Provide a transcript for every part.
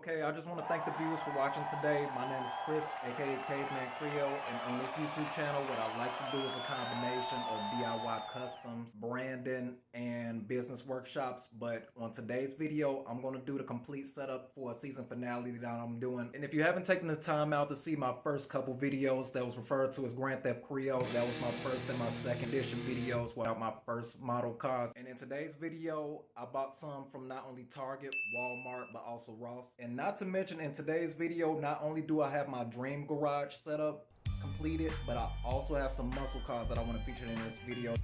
Okay, I just want to thank the viewers for watching today. My name is Chris, aka Caveman Chreo, and on this YouTube channel, what I like to do is a combination of DIY customs, branding, and business workshops. But on today's video, I'm going to do the complete setup for a season finale that I'm doing. And if you haven't taken the time out to see my first couple videos that was referred to as Grand Theft Chreo, that was my first and my second edition videos without my first model cars. And in today's video, I bought some from not only Target, Walmart, but also Ross. And not to mention, in today's video, not only do I have my dream garage setup completed, but I also have some muscle cars that I want to feature in this video.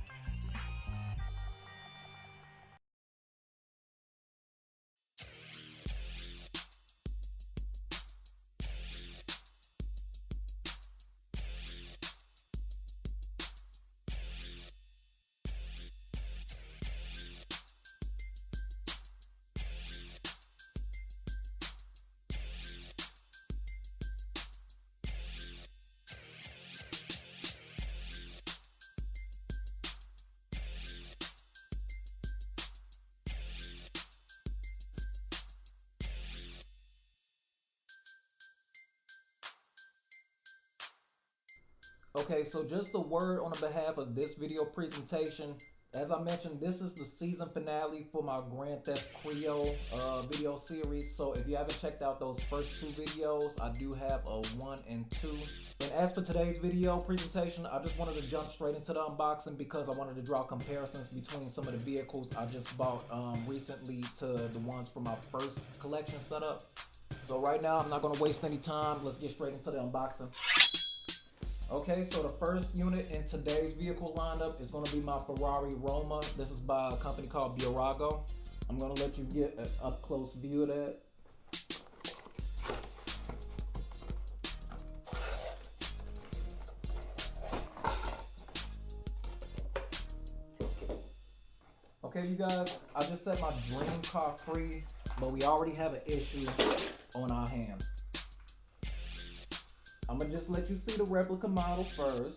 Okay, so just a word on behalf of this video presentation. As I mentioned, this is the season finale for my Grand Theft Chreo video series. So if you haven't checked out those first two videos, I do have a 1 and 2. And as for today's video presentation, I just wanted to jump straight into the unboxing because I wanted to draw comparisons between some of the vehicles I just bought recently to the ones from my first collection setup. So right now, I'm not going to waste any time. Let's get straight into the unboxing. Okay, so the first unit in today's vehicle lineup is going to be my Ferrari Roma. This is by a company called Biurago. I'm going to let you get an up-close view of that. Okay, you guys, I just set my dream car free, but we already have an issue on our hands. I'm gonna just let you see the replica model first.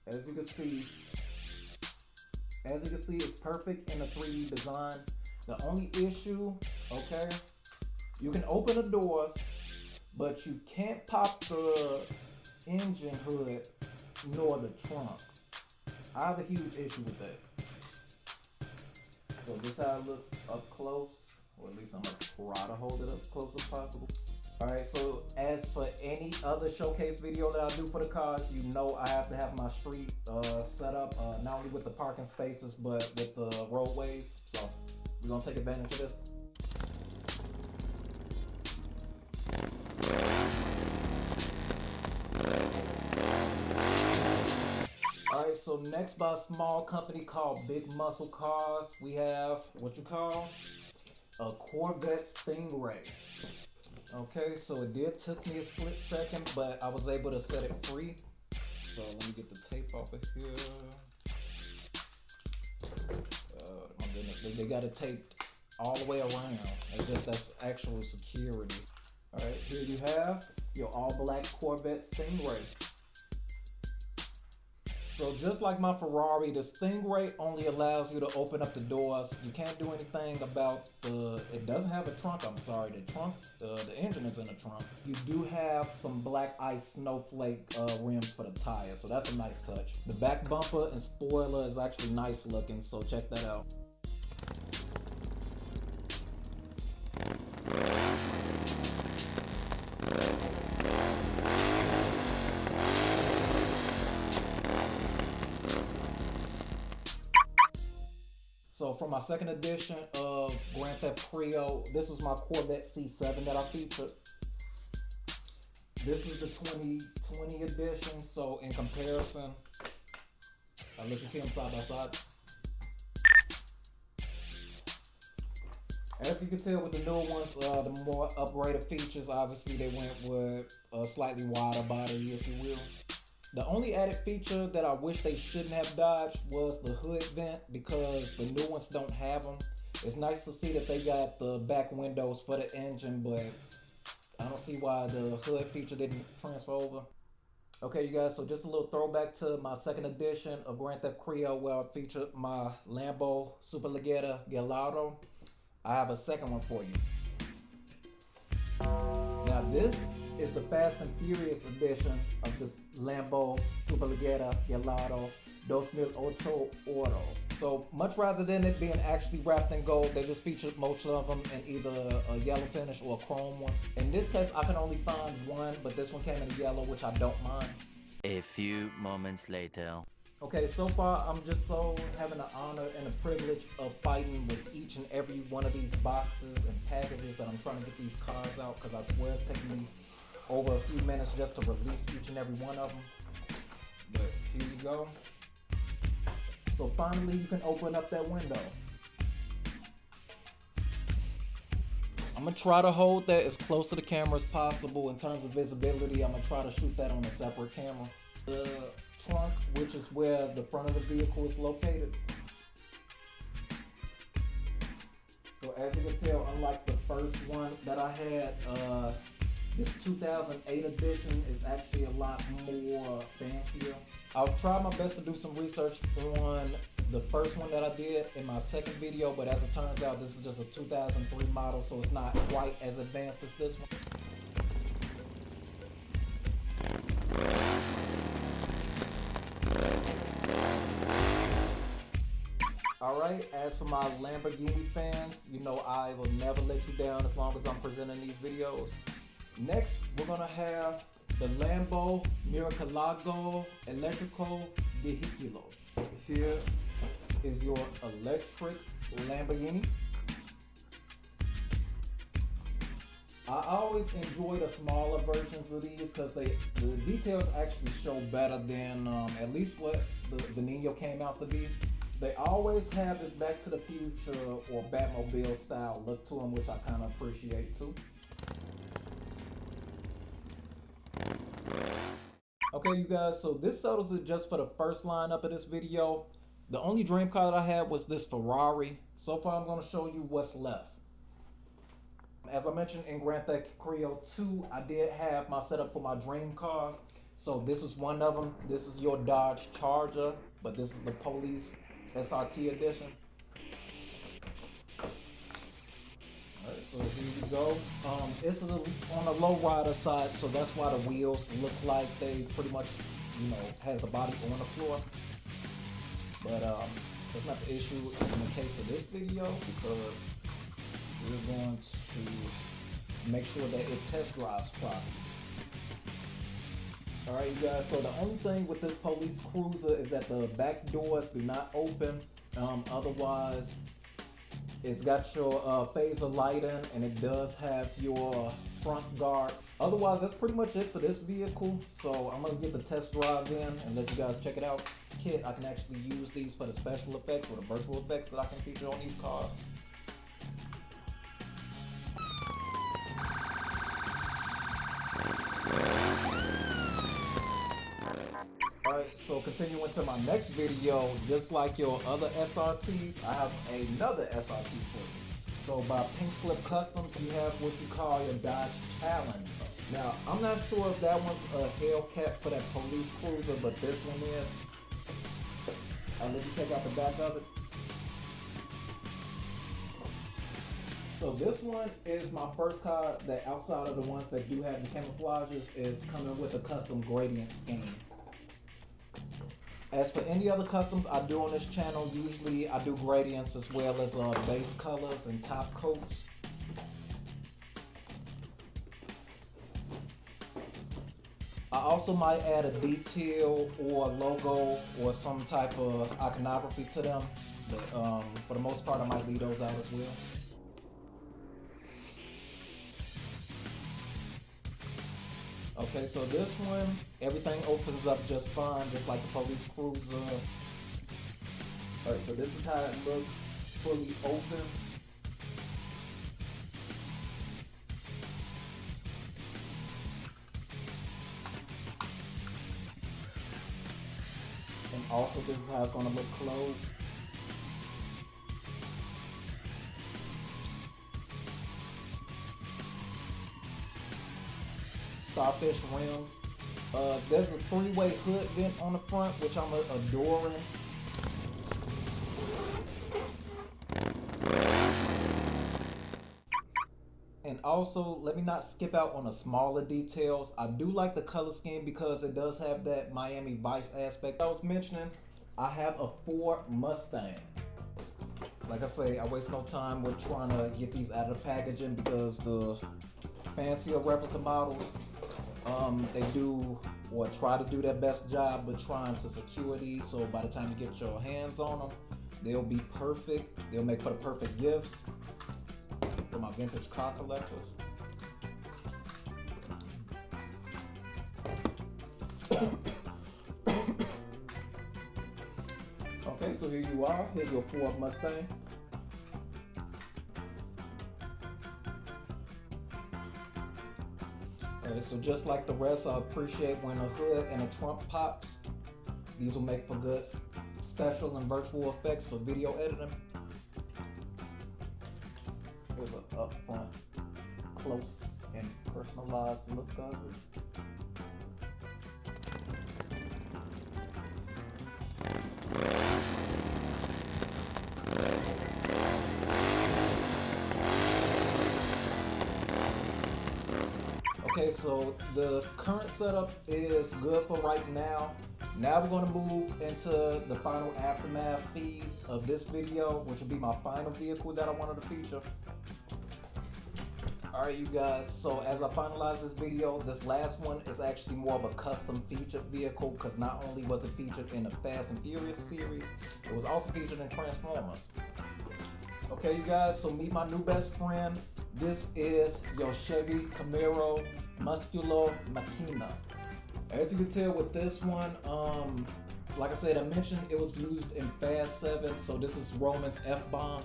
As you can see, it's perfect in a 3D design. The only issue, okay, you can open the doors, but you can't pop the engine hood nor the trunk. I have a huge issue with that. So this is how it looks up close, or at least I'm gonna try to hold it up close as possible. Alright, so as for any other showcase video that I do for the cars, you know I have to have my street set up, not only with the parking spaces, but with the roadways. So we're going to take advantage of this. Alright, so next by a small company called Big Muscle Cars, we have what you call a Corvette Stingray. Okay, so it did took me a split second, but I was able to set it free. So let me get the tape off of here. My goodness, they got it taped all the way around as if that's actual security. All right, here you have your all black Corvette Stingray. So just like my Ferrari, the Stingray only allows you to open up the doors. You can't do anything about it doesn't have a trunk, I'm sorry. The trunk, the engine is in the trunk. You do have some black ice snowflake rims for the tires, so that's a nice touch. The back bumper and spoiler is actually nice looking, so check that out. So for my second edition of Grand Theft Chreo, this was my Corvette C7 that I featured. This is the 2020 edition, so in comparison, let's see them side by side. As you can tell with the newer ones, the more upgraded features, obviously they went with a slightly wider body, if you will. The only added feature that I wish they shouldn't have dodged was the hood vent, because the new ones don't have them. It's nice to see that they got the back windows for the engine, but I don't see why the hood feature didn't transfer over. Okay, you guys, so just a little throwback to my second edition of Grand Theft Chreo where I featured my Lambo Superleggera Gallardo. I have a second one for you. Now this is the Fast and Furious edition of this Lambo Superleggera Gelato 2008 Oro. So much rather than it being actually wrapped in gold, they just featured most of them in either a yellow finish or a chrome one. In this case, I can only find one, but this one came in yellow, which I don't mind. A few moments later. Okay, so far I'm just so having the honor and the privilege of fighting with each and every one of these boxes and packages that I'm trying to get these cars out, because I swear it's taking me over a few minutes just to release each and every one of them. But here you go. So finally you can open up that window. I'm gonna try to hold that as close to the camera as possible in terms of visibility. I'm gonna try to shoot that on a separate camera. The trunk, which is where the front of the vehicle is located. So as you can tell, unlike the first one that I had, this 2008 edition is actually a lot more fancier. I'll try my best to do some research on the first one that I did in my second video, but as it turns out, this is just a 2003 model, so it's not quite as advanced as this one. Alright, as for my Lamborghini fans, you know I will never let you down as long as I'm presenting these videos. Next, we're gonna have the Lambo Murcielago Electrico Vehiculo. Here is your electric Lamborghini. I always enjoy the smaller versions of these because the details actually show better than at least what the Nino came out to be. They always have this Back to the Future or Batmobile style look to them, which I kind of appreciate too. Okay, you guys, so this settles it just for the first lineup of this video. The only dream car that I had was this Ferrari. So far, I'm going to show you what's left. As I mentioned in Grand Theft Chreo 2, I did have my setup for my dream cars. So this was one of them. This is your Dodge Charger, but this is the Police SRT edition. Alright, so here we go. This is on the low rider side, so that's why the wheels look like they pretty much, you know, has the body on the floor. But that's not the issue in the case of this video, because we're going to make sure that it test drives properly. Alright, you guys, so the only thing with this police cruiser is that the back doors do not open. Otherwise, it's got your phaser lighting, and it does have your front guard. Otherwise, that's pretty much it for this vehicle. So I'm gonna get the test drive in and let you guys check it out. Kit, I can actually use these for the special effects or the virtual effects that I can feature on these cars. Alright, so continuing to my next video, just like your other SRTs, I have another SRT for you. So by Pink Slip Customs, you have what you call your Dodge Challenger. Now, I'm not sure if that one's a Hellcat for that police cruiser, but this one is. I'll let you check out the back of it. So this one is my first car that, outside of the ones that do have the camouflages, is coming with a custom gradient scheme. As for any other customs I do on this channel, usually I do gradients as well as base colors and top coats. I also might add a detail or a logo or some type of iconography to them, but for the most part I might leave those out as well. Okay, so this one, everything opens up just fine, just like the police cruiser. Alright, so this is how it looks fully open. And also this is how it's gonna look closed. Starfish rims. There's a three-way hood vent on the front, which I'm adoring. And also, let me not skip out on the smaller details. I do like the color scheme because it does have that Miami Vice aspect I was mentioning. I have a Ford Mustang. Like I say, I waste no time with trying to get these out of the packaging because the fancier replica models, they do or try to do their best job with trying to secure these. So by the time you get your hands on them, they'll be perfect. They'll make for the perfect gifts for my vintage car collectors. Okay, so here you are. Here's your Ford Mustang. Okay, so just like the rest, I appreciate when a hood and a trunk pops. These will make for good special and virtual effects for video editing. Here's an up front, close and personalized look of it. Okay, so the current setup is good for right now. Now we're going to move into the final aftermath feed of this video, which will be my final vehicle that I wanted to feature. Alright you guys, so as I finalize this video, this last one is actually more of a custom featured vehicle because not only was it featured in the Fast and Furious series, it was also featured in Transformers. Okay you guys, so meet my new best friend. This is your Chevy Camaro Musculo Machina. As you can tell with this one, like I said, I mentioned it was used in Fast 7, so this is Roman's F-bomb.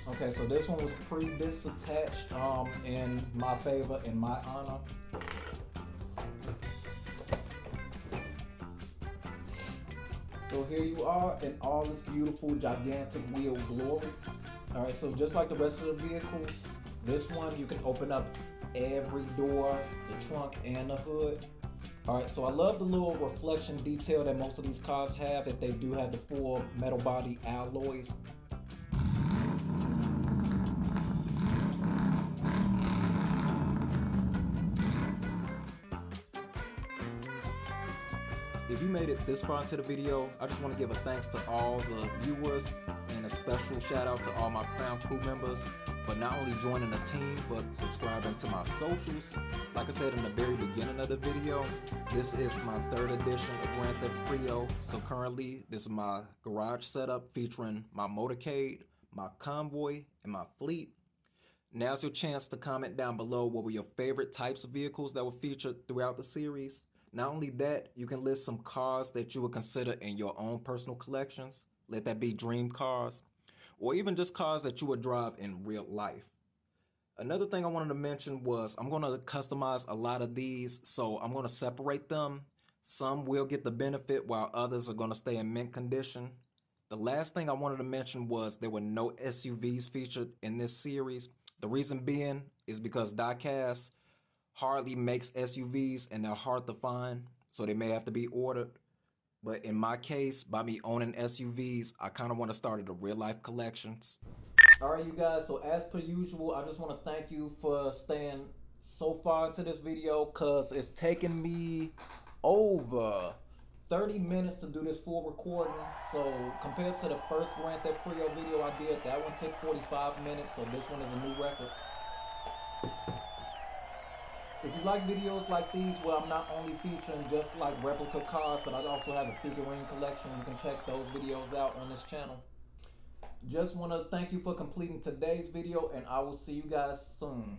Okay, so this one was pre-disc attached in my favor, in my honor. So here you are in all this beautiful, gigantic wheel glory. All right, so just like the rest of the vehicles, this one you can open up every door, the trunk and the hood. All right, so I love the little reflection detail that most of these cars have if they do have the full metal body alloys. If you made it this far into the video, I just want to give a thanks to all the viewers and a special shout out to all my Crown Crew members for not only joining the team but subscribing to my socials. Like I said in the very beginning of the video, this is my 3rd edition of Grand Theft Chreo. So currently this is my garage setup featuring my motorcade, my convoy, and my fleet. Now's your chance to comment down below what were your favorite types of vehicles that were featured throughout the series. Not only that, you can list some cars that you would consider in your own personal collections. Let that be dream cars, or even just cars that you would drive in real life. Another thing I wanted to mention was I'm going to customize a lot of these, so I'm going to separate them. Some will get the benefit while others are going to stay in mint condition. The last thing I wanted to mention was there were no SUVs featured in this series. The reason being is because Diecast hardly makes SUVs and they're hard to find, so they may have to be ordered. But in my case, by me owning SUVs, I kind of want to start a real life collections. Alright you guys, so as per usual, I just want to thank you for staying so far into this video because it's taken me over 30 minutes to do this full recording. So compared to the first Grand Theft Chreo video I did, that one took 45 minutes, so this one is a new record. If you like videos like these where I'm not only featuring just like replica cars, but I also have a figurine collection, you can check those videos out on this channel. Just want to thank you for completing today's video, and I will see you guys soon.